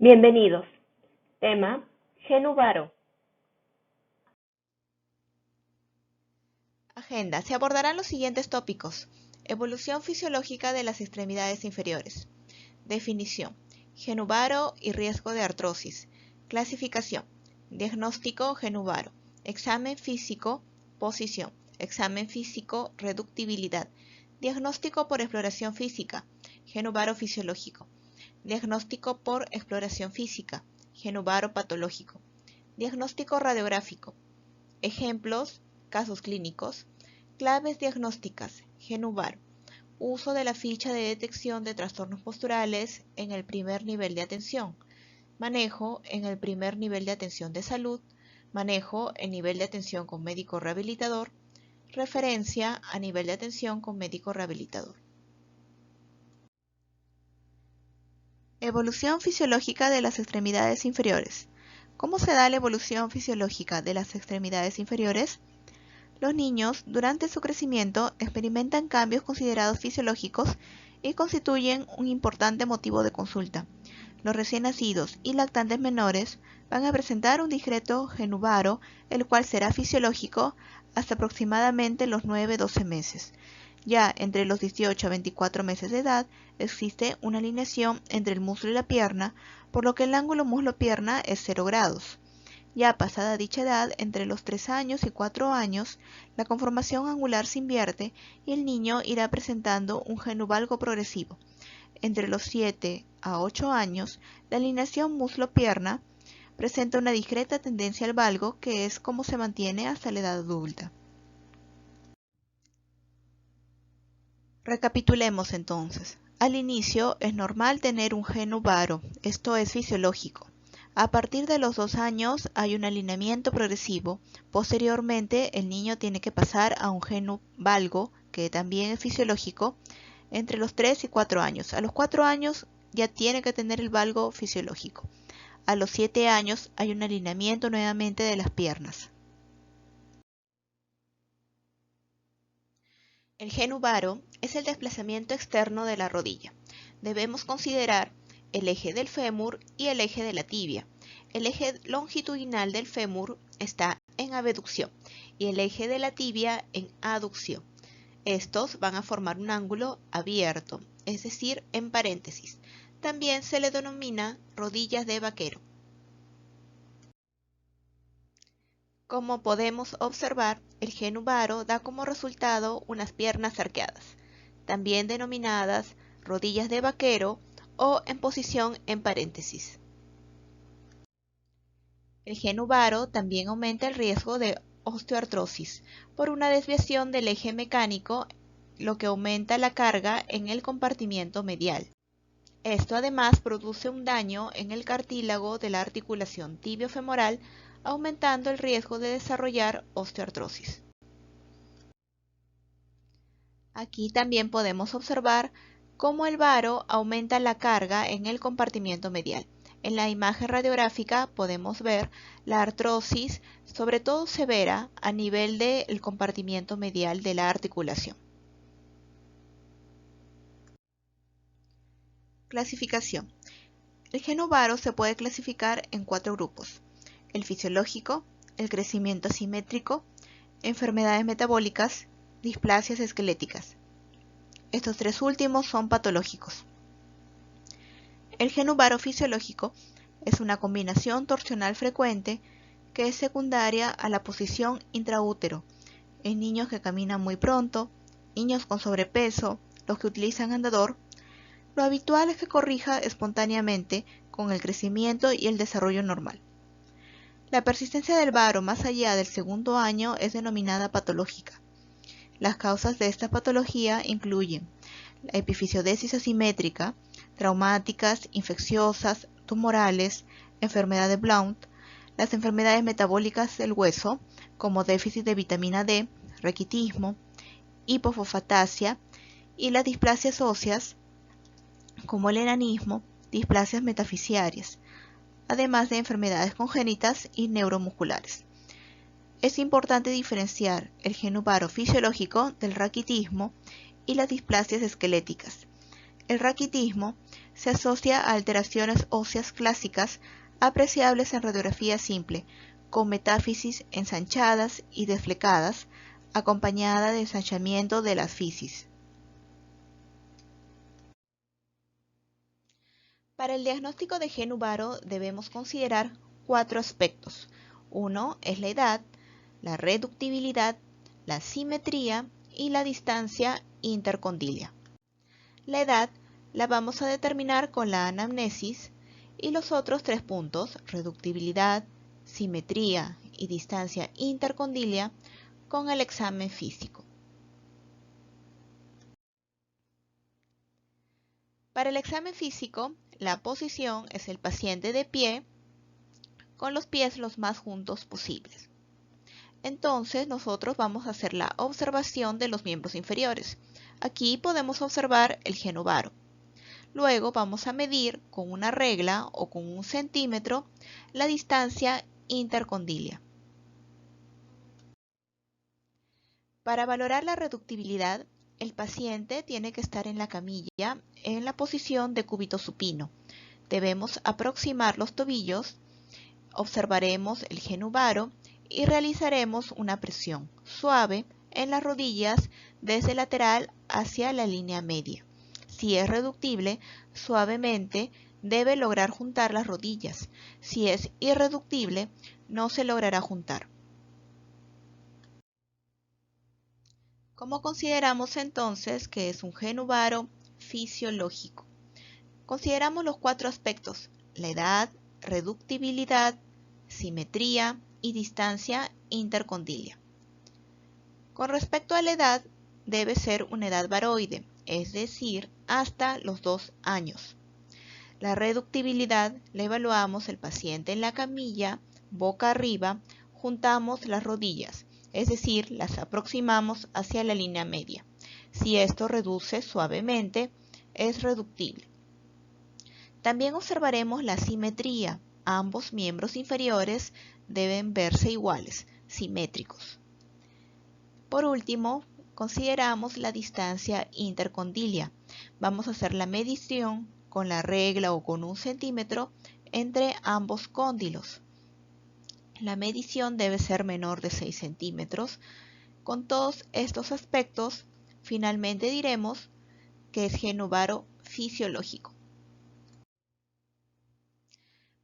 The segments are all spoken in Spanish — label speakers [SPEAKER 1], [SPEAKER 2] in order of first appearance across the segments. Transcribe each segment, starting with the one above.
[SPEAKER 1] Bienvenidos. Tema: Genubaro.
[SPEAKER 2] Agenda. Se abordarán los siguientes tópicos. Evolución fisiológica de las extremidades inferiores. Definición. Genubaro y riesgo de artrosis. Clasificación. Diagnóstico genubaro. Examen físico. Posición. Examen físico. Reductibilidad. Diagnóstico por exploración física. Genubaro fisiológico. Diagnóstico por exploración física. Genubaro patológico. Diagnóstico radiográfico. Ejemplos, casos clínicos. Claves diagnósticas. Genubaro. Uso de la ficha de detección de trastornos posturales en el primer nivel de atención. Manejo en el primer nivel de atención de salud. Manejo en nivel de atención con médico rehabilitador. Referencia a nivel de atención con médico rehabilitador. Evolución fisiológica de las extremidades inferiores. ¿Cómo se da la evolución fisiológica de las extremidades inferiores? Los niños, durante su crecimiento, experimentan cambios considerados fisiológicos y constituyen un importante motivo de consulta. Los recién nacidos y lactantes menores van a presentar un discreto genubaro, el cual será fisiológico hasta aproximadamente los 9-12 meses. Ya entre los 18 a 24 meses de edad existe una alineación entre el muslo y la pierna, por lo que el ángulo muslo-pierna es 0 grados. Ya pasada dicha edad, entre los 3 años y 4 años, la conformación angular se invierte y el niño irá presentando un genuvalgo progresivo. Entre los 7 a 8 años, la alineación muslo-pierna presenta una discreta tendencia al valgo, que es como se mantiene hasta la edad adulta. Recapitulemos entonces. Al inicio es normal tener un genubaro, esto es fisiológico. A partir de los 2 años hay un alineamiento progresivo. Posteriormente el niño tiene que pasar a un genuvalgo, que también es fisiológico, entre los 3 y 4 años. A los 4 años ya tiene que tener el valgo fisiológico. A los 7 años hay un alineamiento nuevamente de las piernas. El genubaro es el desplazamiento externo de la rodilla. Debemos considerar el eje del fémur y el eje de la tibia. El eje longitudinal del fémur está en abducción y el eje de la tibia en aducción. Estos van a formar un ángulo abierto, es decir, en paréntesis. También se le denomina rodillas de vaquero. Como podemos observar, el genubaro da como resultado unas piernas arqueadas, también denominadas rodillas de vaquero o en posición en paréntesis. El genubaro también aumenta el riesgo de osteoartrosis por una desviación del eje mecánico, lo que aumenta la carga en el compartimiento medial. Esto además produce un daño en el cartílago de la articulación tibiofemoral, aumentando el riesgo de desarrollar osteoartrosis. Aquí también podemos observar cómo el varo aumenta la carga en el compartimiento medial. En la imagen radiográfica podemos ver la artrosis, sobre todo severa, a nivel del compartimiento medial de la articulación. Clasificación. El genubaro se puede clasificar en 4 grupos: el fisiológico, el crecimiento asimétrico, enfermedades metabólicas, displasias esqueléticas. Estos 3 últimos son patológicos. El genubaro fisiológico es una combinación torsional frecuente que es secundaria a la posición intraútero en niños que caminan muy pronto, niños con sobrepeso, los que utilizan andador. Lo habitual es que corrija espontáneamente con el crecimiento y el desarrollo normal. La persistencia del varo más allá del 2.º año es denominada patológica. Las causas de esta patología incluyen la epifisiodesis asimétrica, traumáticas, infecciosas, tumorales, enfermedad de Blount, las enfermedades metabólicas del hueso, como déficit de vitamina D, raquitismo, hipofosfatasia, y las displasias óseas, como el enanismo, displasias metafisiarias, además de enfermedades congénitas y neuromusculares. Es importante diferenciar el genubaro fisiológico del raquitismo y las displasias esqueléticas. El raquitismo se asocia a alteraciones óseas clásicas apreciables en radiografía simple, con metáfisis ensanchadas y desflecadas, acompañada de ensanchamiento de las fisis. Para el diagnóstico de genu varo debemos considerar 4 aspectos. Uno es la edad, la reductibilidad, la simetría y la distancia intercondilia. La edad la vamos a determinar con la anamnesis y los otros 3 puntos, reductibilidad, simetría y distancia intercondilia, con el examen físico. Para el examen físico, la posición es el paciente de pie con los pies los más juntos posibles. Entonces nosotros vamos a hacer la observación de los miembros inferiores. Aquí podemos observar el genu varo. Luego vamos a medir con una regla o con un centímetro la distancia intercondilia. Para valorar la reductibilidad, el paciente tiene que estar en la camilla en la posición de cúbito supino. Debemos aproximar los tobillos, observaremos el genu varo y realizaremos una presión suave en las rodillas desde lateral hacia la línea media. Si es reductible, suavemente debe lograr juntar las rodillas. Si es irreductible, no se logrará juntar. ¿Cómo consideramos entonces que es un genu varo fisiológico? Consideramos los 4 aspectos: la edad, reductibilidad, simetría y distancia intercondilia. Con respecto a la edad, debe ser una edad varoide, es decir, hasta los 2 años. La reductibilidad la evaluamos el paciente en la camilla, boca arriba, juntamos las rodillas, es decir, las aproximamos hacia la línea media. Si esto reduce suavemente, es reductible. También observaremos la simetría. Ambos miembros inferiores deben verse iguales, simétricos. Por último, consideramos la distancia intercondilia. Vamos a hacer la medición con la regla o con un centímetro entre ambos cóndilos. La medición debe ser menor de 6 centímetros. Con todos estos aspectos, finalmente diremos que es genu varo fisiológico.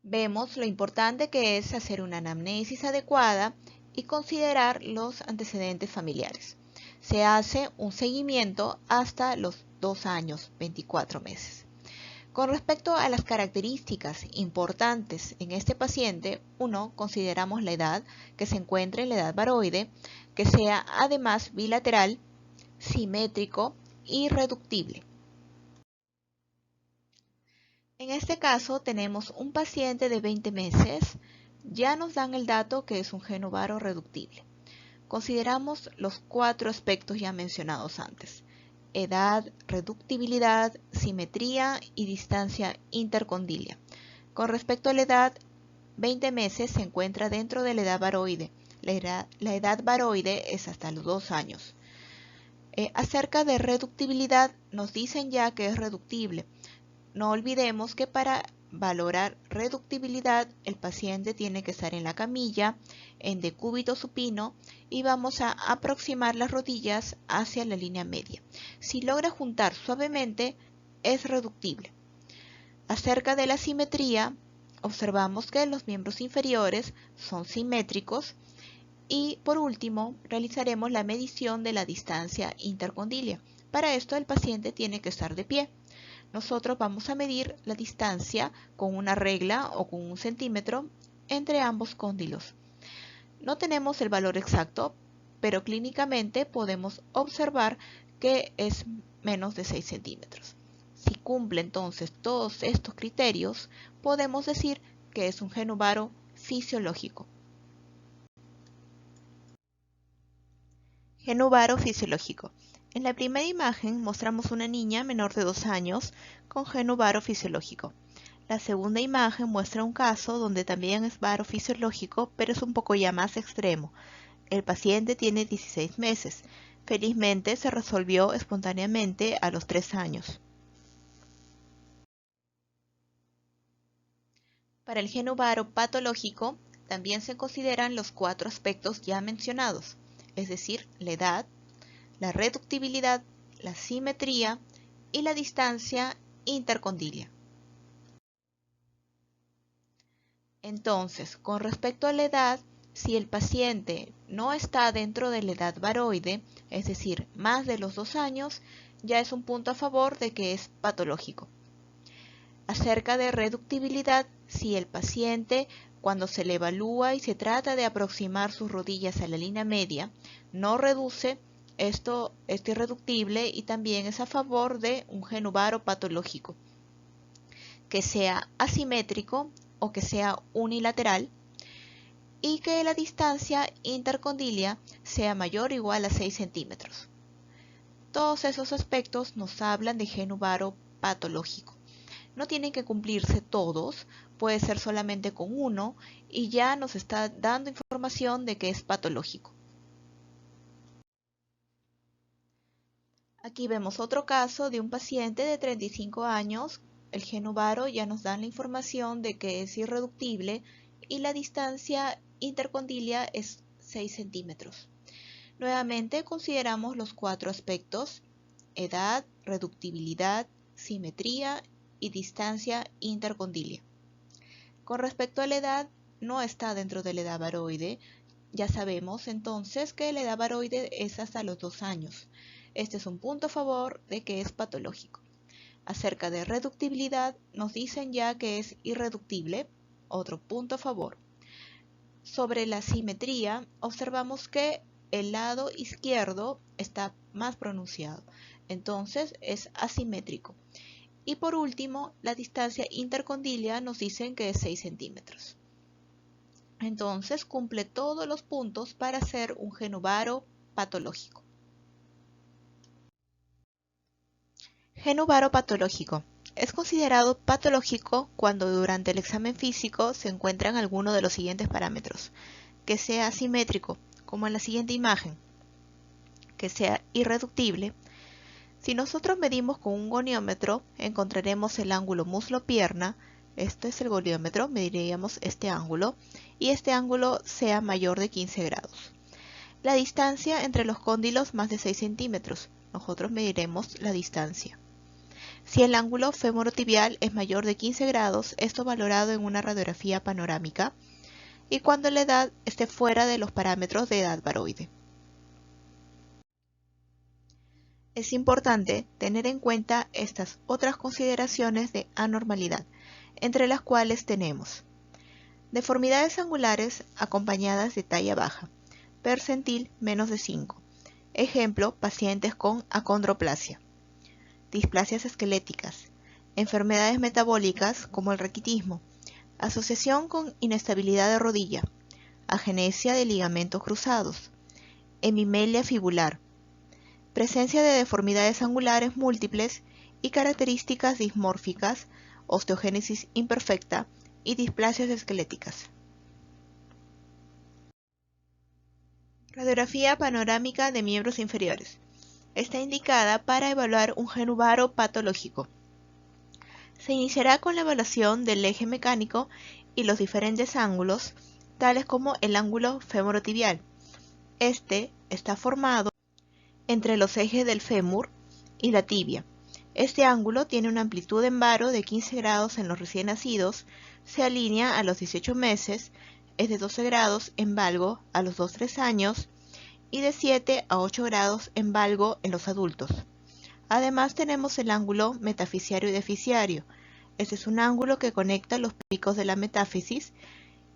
[SPEAKER 2] Vemos lo importante que es hacer una anamnesis adecuada y considerar los antecedentes familiares. Se hace un seguimiento hasta los 2 años, 24 meses. Con respecto a las características importantes en este paciente, 1. Consideramos la edad, que se encuentre en la edad varoide, que sea además bilateral, simétrico y reductible. En este caso tenemos un paciente de 20 meses, ya nos dan el dato que es un genu varo reductible. Consideramos los 4 aspectos ya mencionados antes: edad, reductibilidad, simetría y distancia intercondilia. Con respecto a la edad, 20 meses se encuentra dentro de la edad varoide. La edad varoide es hasta los 2 años. Acerca de reductibilidad, nos dicen ya que es reductible. No olvidemos que para valorar reductibilidad, el paciente tiene que estar en la camilla, en decúbito supino, y vamos a aproximar las rodillas hacia la línea media. Si logra juntar suavemente, es reductible. Acerca de la simetría, observamos que los miembros inferiores son simétricos. Y por último, realizaremos la medición de la distancia intercondilia. Para esto el paciente tiene que estar de pie. Nosotros vamos a medir la distancia con una regla o con un centímetro entre ambos cóndilos. No tenemos el valor exacto, pero clínicamente podemos observar que es menos de 6 centímetros. Si cumple entonces todos estos criterios, podemos decir que es un genu varo fisiológico. Genu varo fisiológico. En la primera imagen mostramos una niña menor de 2 años con genu varo fisiológico. La segunda imagen muestra un caso donde también es varo fisiológico, pero es un poco ya más extremo. El paciente tiene 16 meses. Felizmente se resolvió espontáneamente a los 3 años. Para el geno varo patológico también se consideran los 4 aspectos ya mencionados, es decir, la edad, la reductibilidad, la simetría y la distancia intercondilia. Entonces, con respecto a la edad, si el paciente no está dentro de la edad varoide, es decir, más de los 2 años, ya es un punto a favor de que es patológico. Acerca de reductibilidad, si el paciente, cuando se le evalúa y se trata de aproximar sus rodillas a la línea media, no reduce, esto es irreductible y también es a favor de un geno varo patológico, que sea asimétrico o que sea unilateral y que la distancia intercondilia sea mayor o igual a 6 centímetros. Todos esos aspectos nos hablan de geno varo patológico. No tienen que cumplirse todos, puede ser solamente con uno y ya nos está dando información de que es patológico. Aquí vemos otro caso de un paciente de 35 años. El geno varo ya nos da la información de que es irreductible y la distancia intercondilia es 6 centímetros. Nuevamente consideramos los 4 aspectos: edad, reductibilidad, simetría y distancia intercondilia. Con respecto a la edad, no está dentro de la edad varoide. Ya sabemos entonces que la edad varoide es hasta los 2 años. Este es un punto a favor de que es patológico. Acerca de reductibilidad, nos dicen ya que es irreductible, otro punto a favor. Sobre la simetría, observamos que el lado izquierdo está más pronunciado, entonces es asimétrico. Y por último, la distancia intercondilia nos dicen que es 6 centímetros. Entonces cumple todos los puntos para ser un geno varo patológico. Geno varo patológico. Es considerado patológico cuando durante el examen físico se encuentran alguno de los siguientes parámetros: que sea asimétrico, como en la siguiente imagen, que sea irreductible. Si nosotros medimos con un goniómetro, encontraremos el ángulo muslo-pierna, este es el goniómetro, mediríamos este ángulo, y este ángulo sea mayor de 15 grados. La distancia entre los cóndilos más de 6 centímetros, nosotros mediremos la distancia. Si el ángulo femorotibial es mayor de 15 grados, esto valorado en una radiografía panorámica, y cuando la edad esté fuera de los parámetros de edad varoide. Es importante tener en cuenta estas otras consideraciones de anormalidad, entre las cuales tenemos deformidades angulares acompañadas de talla baja, percentil menos de 5, ejemplo, pacientes con acondroplasia, displasias esqueléticas, enfermedades metabólicas como el raquitismo, asociación con inestabilidad de rodilla, agenesia de ligamentos cruzados, hemimelia fibular, presencia de deformidades angulares múltiples y características dismórficas, osteogénesis imperfecta y displasias esqueléticas. Radiografía panorámica de miembros inferiores. Está indicada para evaluar un geno varo patológico. Se iniciará con la evaluación del eje mecánico y los diferentes ángulos, tales como el ángulo femorotibial. Este está formado entre los ejes del fémur y la tibia. Este ángulo tiene una amplitud en varo de 15 grados en los recién nacidos, se alinea a los 18 meses, es de 12 grados en valgo a los 2-3 años y de 7 a 8 grados en valgo en los adultos. Además tenemos el ángulo metafisiario y deficiario. Este es un ángulo que conecta los picos de la metáfisis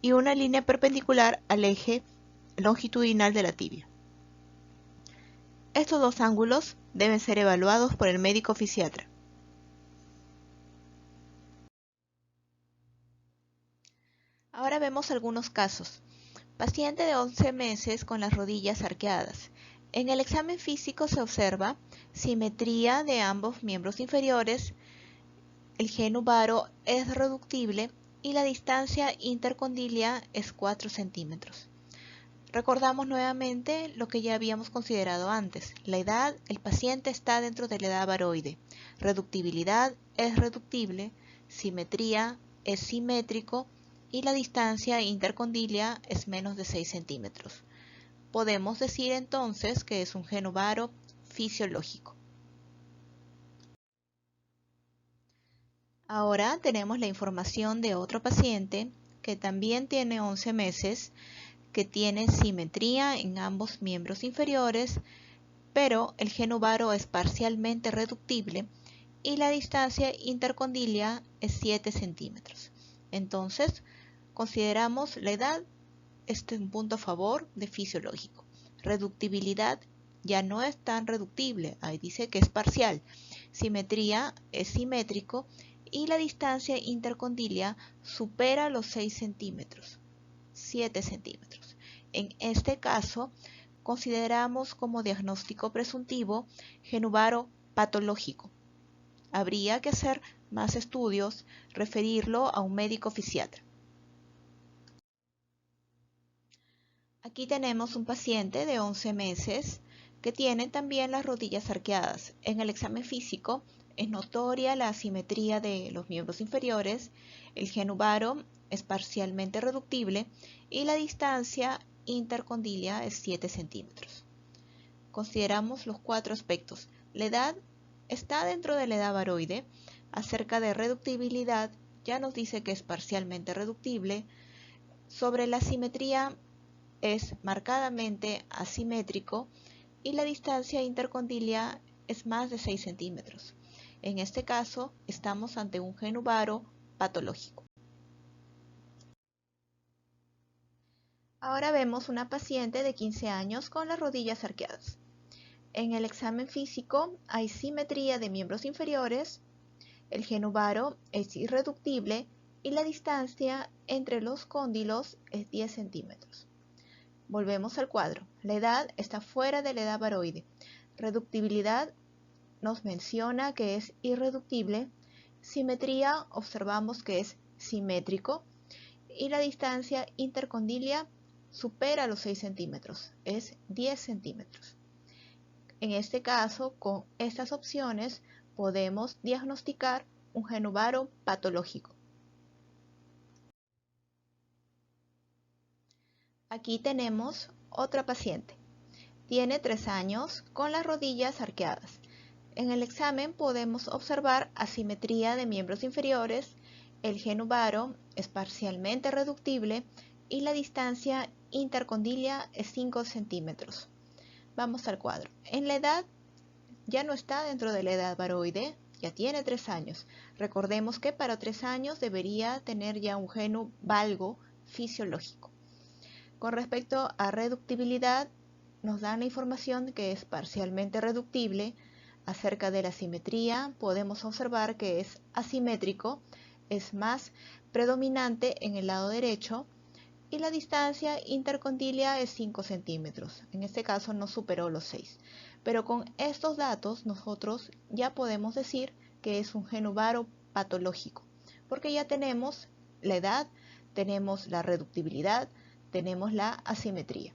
[SPEAKER 2] y una línea perpendicular al eje longitudinal de la tibia. Estos dos ángulos deben ser evaluados por el médico fisiatra. Ahora vemos algunos casos. Paciente de 11 meses con las rodillas arqueadas. En el examen físico se observa simetría de ambos miembros inferiores, el geno varo es reductible y la distancia intercondilia es 4 centímetros. Recordamos nuevamente lo que ya habíamos considerado antes. La edad, el paciente está dentro de la edad varoide. Reductibilidad es reductible, simetría es simétrico y la distancia intercondilia es menos de 6 centímetros. Podemos decir entonces que es un genovaro fisiológico. Ahora tenemos la información de otro paciente que también tiene 11 meses, que tiene simetría en ambos miembros inferiores, pero el genovaro es parcialmente reductible y la distancia intercondilia es 7 centímetros. Entonces, consideramos la edad, este es un punto a favor de fisiológico. Reductibilidad ya no es tan reductible, ahí dice que es parcial. Simetría es simétrico y la distancia intercondilia supera los 6 centímetros, 7 centímetros. En este caso, consideramos como diagnóstico presuntivo genovaro patológico. Habría que hacer más estudios, referirlo a un médico fisiatra. Aquí tenemos un paciente de 11 meses que tiene también las rodillas arqueadas. En el examen físico es notoria la asimetría de los miembros inferiores, el genovaro es parcialmente reductible y la distancia intercondilia es 7 centímetros. Consideramos los 4 aspectos. La edad está dentro de la edad varoide. Acerca de reductibilidad, ya nos dice que es parcialmente reductible. Sobre la simetría, es marcadamente asimétrico y la distancia intercondilia es más de 6 centímetros. En este caso, estamos ante un genovaro patológico. Ahora vemos una paciente de 15 años con las rodillas arqueadas. En el examen físico hay simetría de miembros inferiores, el genovaro es irreductible y la distancia entre los cóndilos es 10 centímetros. Volvemos al cuadro. La edad está fuera de la edad varoide. Reductibilidad nos menciona que es irreductible. Simetría observamos que es simétrico. Y la distancia intercondilia supera los 6 centímetros. Es 10 centímetros. En este caso, con estas opciones, podemos diagnosticar un genovaro patológico. Aquí tenemos otra paciente. Tiene 3 años con las rodillas arqueadas. En el examen podemos observar asimetría de miembros inferiores, el genovaro es parcialmente reductible y la distancia intercondilia es 5 centímetros. Vamos al cuadro. En la edad ya no está dentro de la edad varoide, ya tiene 3 años. Recordemos que para 3 años debería tener ya un genovalgo fisiológico. Con respecto a reductibilidad, nos dan la información que es parcialmente reductible. Acerca de la simetría, podemos observar que es asimétrico, es más predominante en el lado derecho y la distancia intercondilia es 5 centímetros. En este caso no superó los 6. Pero con estos datos nosotros ya podemos decir que es un genovaro patológico, porque ya tenemos la edad, tenemos la reductibilidad, tenemos la asimetría.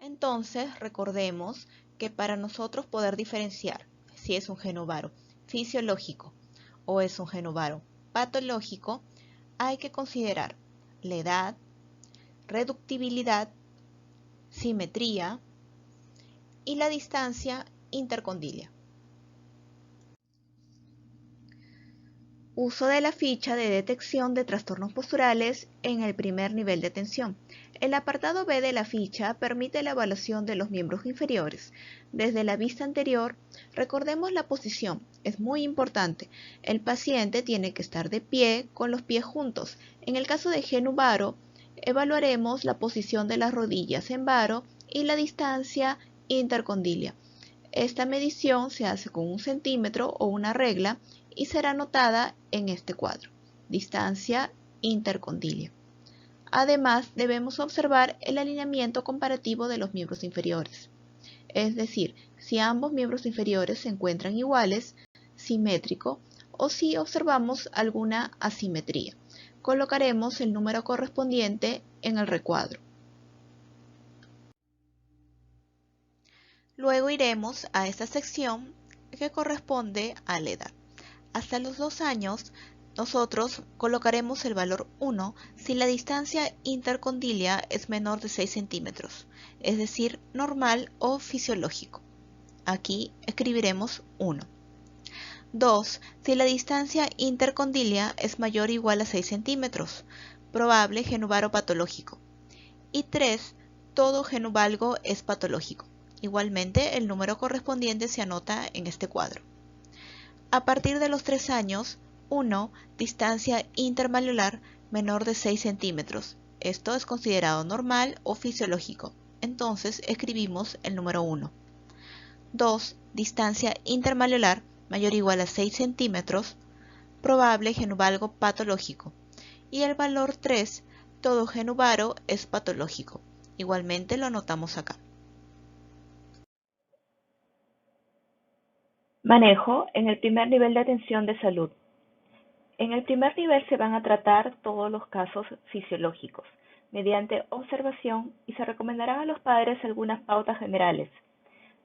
[SPEAKER 2] Entonces, recordemos que para nosotros poder diferenciar si es un genovaro fisiológico o es un genovaro patológico, hay que considerar la edad, reductibilidad, simetría y la distancia intercondilia. Uso de la ficha de detección de trastornos posturales en el primer nivel de atención. El apartado B de la ficha permite la evaluación de los miembros inferiores. Desde la vista anterior, recordemos la posición, es muy importante. El paciente tiene que estar de pie con los pies juntos. En el caso de genovaro, evaluaremos la posición de las rodillas en varo y la distancia intercondilia. Esta medición se hace con 1 centímetro o una regla y será anotada en este cuadro, distancia intercondilia. Además, debemos observar el alineamiento comparativo de los miembros inferiores. Es decir, si ambos miembros inferiores se encuentran iguales, simétrico, o si observamos alguna asimetría. Colocaremos el número correspondiente en el recuadro. Luego iremos a esta sección que corresponde a la edad. Hasta los 2 años Nosotros colocaremos el valor 1 si la distancia intercondilia es menor de 6 centímetros, es decir, normal o fisiológico. Aquí escribiremos 1. 2. Si la distancia intercondilia es mayor o igual a 6 centímetros, probable genuvaro patológico. Y 3. Todo genuvalgo es patológico. Igualmente, el número correspondiente se anota en este cuadro. A partir de los 3 años, 1. Distancia intermalular menor de 6 centímetros. Esto es considerado normal o fisiológico. Entonces escribimos el número 1. 2. Distancia intermalular mayor o igual a 6 centímetros, probable genuvalgo patológico. Y el valor 3, todo genuvaro es patológico. Igualmente lo anotamos acá.
[SPEAKER 1] Manejo en el primer nivel de atención de salud. En el primer nivel se van a tratar todos los casos fisiológicos mediante observación y se recomendarán a los padres algunas pautas generales.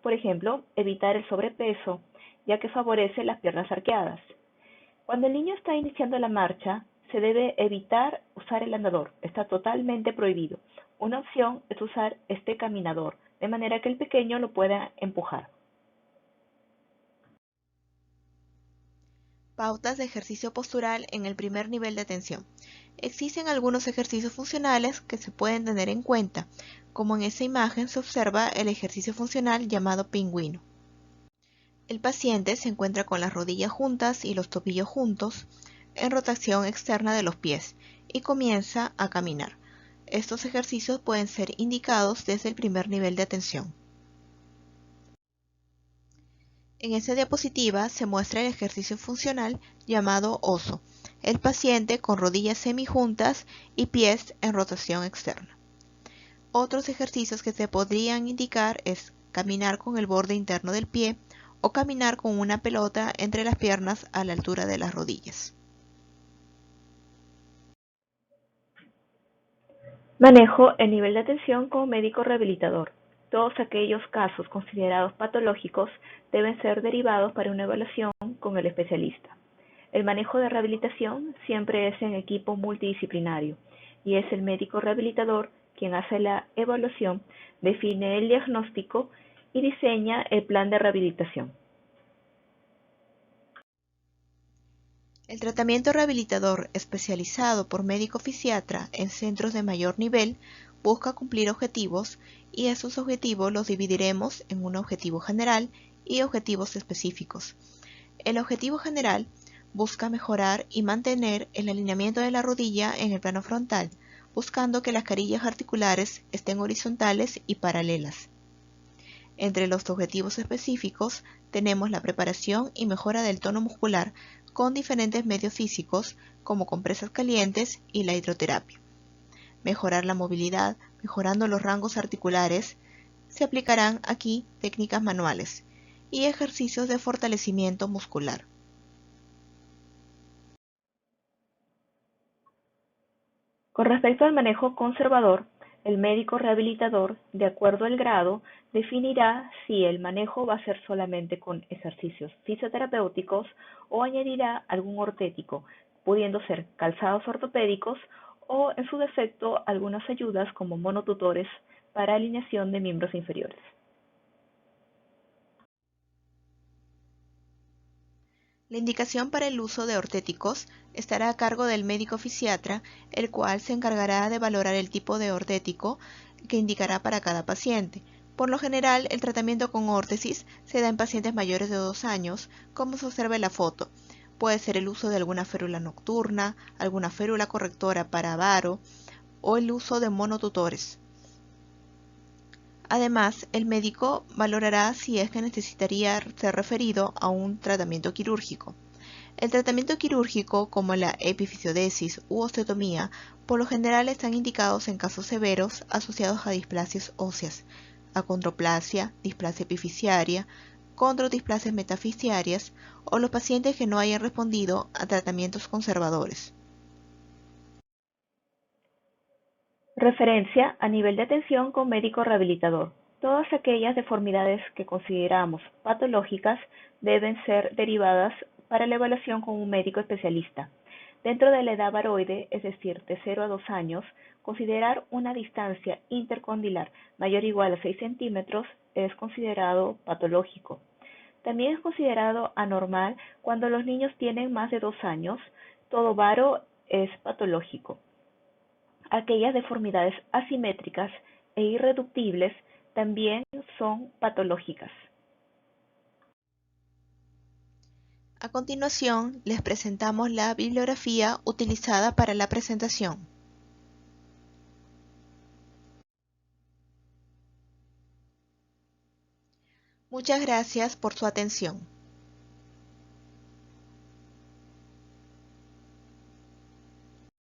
[SPEAKER 1] Por ejemplo, evitar el sobrepeso, ya que favorece las piernas arqueadas. Cuando el niño está iniciando la marcha, se debe evitar usar el andador, está totalmente prohibido. Una opción es usar este caminador, de manera que el pequeño lo pueda empujar.
[SPEAKER 2] Pautas de ejercicio postural en el primer nivel de atención. Existen algunos ejercicios funcionales que se pueden tener en cuenta, como en esta imagen se observa el ejercicio funcional llamado pingüino. El paciente se encuentra con las rodillas juntas y los tobillos juntos en rotación externa de los pies y comienza a caminar. Estos ejercicios pueden ser indicados desde el primer nivel de atención. En esta diapositiva se muestra el ejercicio funcional llamado oso, el paciente con rodillas semijuntas y pies en rotación externa. Otros ejercicios que se podrían indicar es caminar con el borde interno del pie o caminar con una pelota entre las piernas a la altura de las rodillas.
[SPEAKER 1] Manejo el nivel de atención como médico rehabilitador. Todos aquellos casos considerados patológicos deben ser derivados para una evaluación con el especialista. El manejo de rehabilitación siempre es en equipo multidisciplinario y es el médico rehabilitador quien hace la evaluación, define el diagnóstico y diseña el plan de rehabilitación.
[SPEAKER 2] El tratamiento rehabilitador especializado por médico fisiatra en centros de mayor nivel busca cumplir objetivos y esos objetivos los dividiremos en un objetivo general y objetivos específicos. El objetivo general busca mejorar y mantener el alineamiento de la rodilla en el plano frontal, buscando que las carillas articulares estén horizontales y paralelas. Entre los objetivos específicos tenemos la preparación y mejora del tono muscular con diferentes medios físicos como compresas calientes y la hidroterapia. Mejorar la movilidad, mejorando los rangos articulares, se aplicarán aquí técnicas manuales y ejercicios de fortalecimiento muscular.
[SPEAKER 1] Con respecto al manejo conservador, el médico rehabilitador, de acuerdo al grado, definirá si el manejo va a ser solamente con ejercicios fisioterapéuticos o añadirá algún ortético, pudiendo ser calzados ortopédicos o, en su defecto, algunas ayudas como monotutores para alineación de miembros inferiores.
[SPEAKER 2] La indicación para el uso de ortéticos estará a cargo del médico fisiatra, el cual se encargará de valorar el tipo de ortético que indicará para cada paciente. Por lo general, el tratamiento con órtesis se da en pacientes mayores de 2 años, como se observa en la foto. Puede ser el uso de alguna férula nocturna, alguna férula correctora para varo o el uso de monotutores. Además, el médico valorará si es que necesitaría ser referido a un tratamiento quirúrgico. El tratamiento quirúrgico, como la epifisiodesis u osteotomía, por lo general están indicados en casos severos asociados a displasias óseas, acondroplasia, displasia epifisiaria, condrodisplasias metafisiarias o los pacientes que no hayan respondido a tratamientos conservadores.
[SPEAKER 1] Referencia a nivel de atención con médico rehabilitador. Todas aquellas deformidades que consideramos patológicas deben ser derivadas para la evaluación con un médico especialista. Dentro de la edad varoide, es decir, de 0 a 2 años, considerar una distancia intercondilar mayor o igual a 6 centímetros es considerado patológico. También es considerado anormal cuando los niños tienen más de 2 años. Todo varo es patológico. Aquellas deformidades asimétricas e irreductibles también son patológicas.
[SPEAKER 2] A continuación, les presentamos la bibliografía utilizada para la presentación. Muchas gracias por su atención.